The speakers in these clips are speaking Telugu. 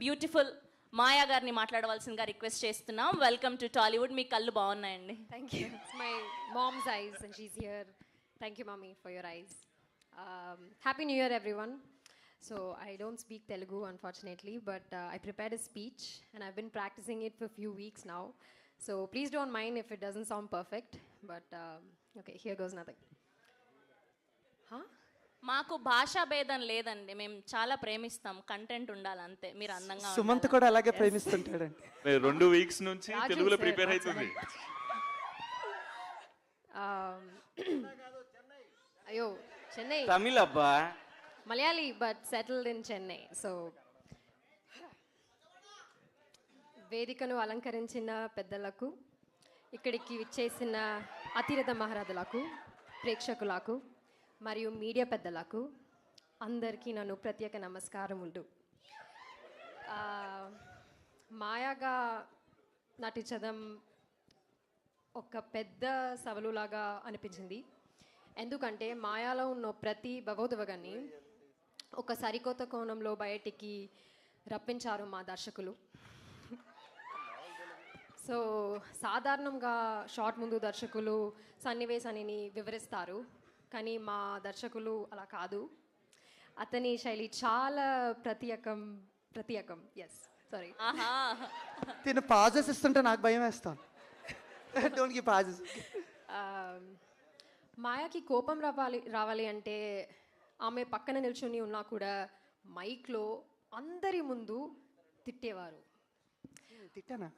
బ్యూటిఫుల్ మాయా గారిని మాట్లాడవలసిందిగా రిక్వెస్ట్ చేస్తున్నాం. Welcome to Tollywood. మీ కళ్ళు బాగున్నాయండి. Thank you. It's my mom's eyes and she's here. Thank you, mommy, for your eyes. Happy New Year, everyone. So I don't speak Telugu, unfortunately, but I prepared a speech and I've been practicing it for a few weeks now. So please don't mind if it doesn't sound perfect, but okay, here goes nothing. Huh? మాకు భాషా భేదం లేదండి, మేము చాలా ప్రేమిస్తాం, కంటెంట్ ఉండాలి అంతే. మీరు అందంగా సుమంత్ కూడా అలాగే ప్రేమిస్తుంటాడండి. 2 వీక్స్ నుంచి తెలుగులో ప్రిపేర్ అవుతుంది. అయ్యో చెన్నై తమిళ్ అబ్బా, Malayali but settled in Chennai. So వేదికను అలంకరించిన పెద్దలకు, ఇక్కడికి విచ్చేసిన అతిరథ మహారథులకు, ప్రేక్షకులకు మరియు మీడియా పెద్దలకు అందరికీ నన్ను ప్రత్యేక నమస్కారం ఉండు. మాయాగా నటించడం ఒక పెద్ద సవాలులాగా అనిపించింది. ఎందుకంటే మాయాలో ఉన్న ప్రతి భగవద్వగాన్ని ఒక సరికొత్త కోణంలో బయటికి రప్పించారు మా దర్శకులు. సో సాధారణంగా షార్ట్ ముందు దర్శకులు సన్నివేశాన్ని వివరిస్తారు, కానీ మా దర్శకులు అలా కాదు. అతని శైలి చాలా ప్రత్యేకం. ఎస్ సారీ, తిను పాజెస్ ఇస్తుంటే నాకు భయం వేస్తాను. Don't give pauses. మాయాకి కోపం రావాలి అంటే ఆమె పక్కన నిల్చొని ఉన్నా కూడా మైక్లో అందరి ముందు తిట్టేవారు. తిట్టానా?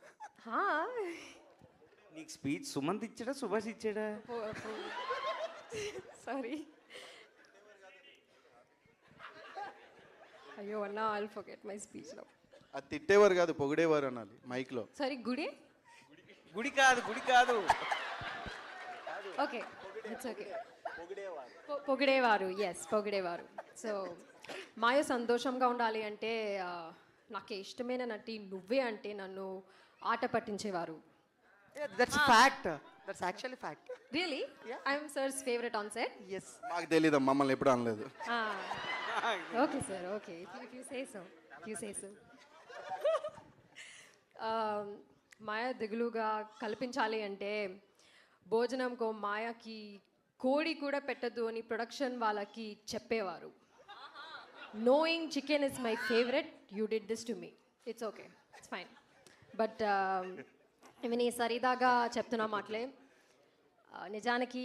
నీకు స్పీచ్ సుమంత్ ఇచ్చాడా సుభాష్ ఇచ్చాడా? సారీ, అయ్యో అన్నా, I'll forget my speech now. అది తిట్టేవారు కాదు, పొగిడేవారు అనాలి మైక్ లో. సారీ, గుడి కాదు. Okay, it's okay. పొగిడేవారు, ఎస్ పొగిడేవారు. సో మాయ సంతోషంగా ఉండాలి అంటే నాకు ఇష్టమైన నటి నువ్వే అంటే నన్ను ఆట పట్టించేవారు. That's fact. That's actually fact. Really I am sir's favourite on set. yes. మాకు తెలియదు, మమ్మల్ని ఎప్పుడు అనలేదు. Okay sir, okay, if you say so. Maya దిగులుగా కల్పించాలి అంటే భోజనంకో మాయకి కోడి కూడా పెట్టద్దు అని ప్రొడక్షన్ వాళ్ళకి చెప్పేవారు. knowing chicken is my favorite, you did this to me. It's okay, it's fine. But ఇవన్నీ సరిదాగా చెప్తున్నా మాటలే. నిజానికి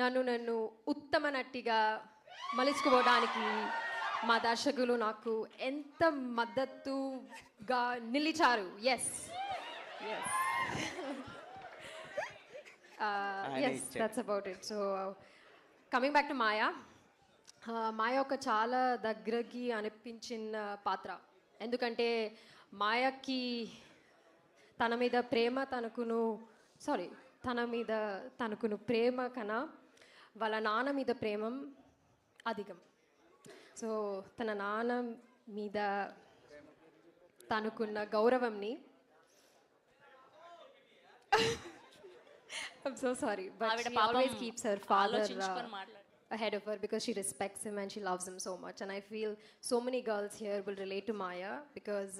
నన్ను ఉత్తమ నటిగా మలుచుకోవడానికి మా దర్శకులు నాకు ఎంత మద్దతుగా నిలిచారు. Yes that's about it. So coming back to Maya. Maya ఒక చాలా దగ్గరకి అనిపించిన పాత్ర. ఎందుకంటే మాయకి తన మీద తనకును ప్రేమ కన్నా వాళ్ళ నాన్న మీద ప్రేమ అధికం. సో తన నాన్న మీద తనకున్న గౌరవంని I'm so sorry, but she always keeps her father ahead of her because she respects him and she loves him so much. And I feel so many girls here will relate to Maya because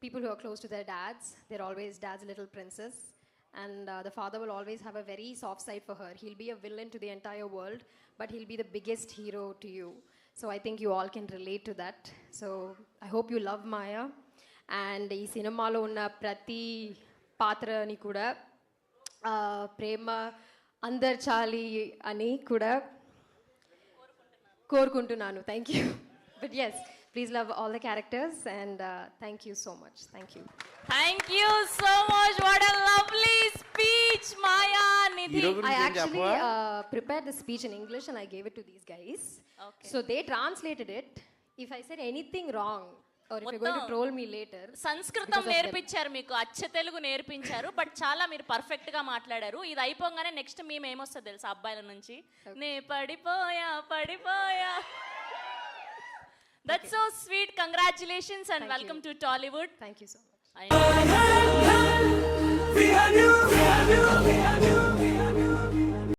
people who are close to their dads, they're always dad's little princess. And the father will always have a very soft side for her. He'll be a villain to the entire world, but he'll be the biggest hero to you. So I think you all can relate to that. So I hope you love Maya. And ee cinema lo unna prati paatra ni kuda ప్రేమ అందర్చాలి అని కూడా కోరుకుంటున్నాను. Thank you. But yes, please love all the characters and thank you so much. Thank you so much. What a lovely speech Maya Nidhi. I actually prepared the speech in English and I gave it to these guys. Okay. So they translated it. If I said anything wrong or if you're going to troll me later, సంస్కృతం నేర్పించారు మీకు, అచ్చ తెలుగు నేర్పించారు, బట్ చాలా మీరు పర్ఫెక్ట్ గా మాట్లాడారు. ఇది అయిపోగానే నెక్స్ట్ మేము ఏమొస్తుంది తెలుసా అబ్బాయిల నుంచి, నే పడిపోయా. That's so sweet. Congratulations and welcome to Tollywood. thank you so much. We have you.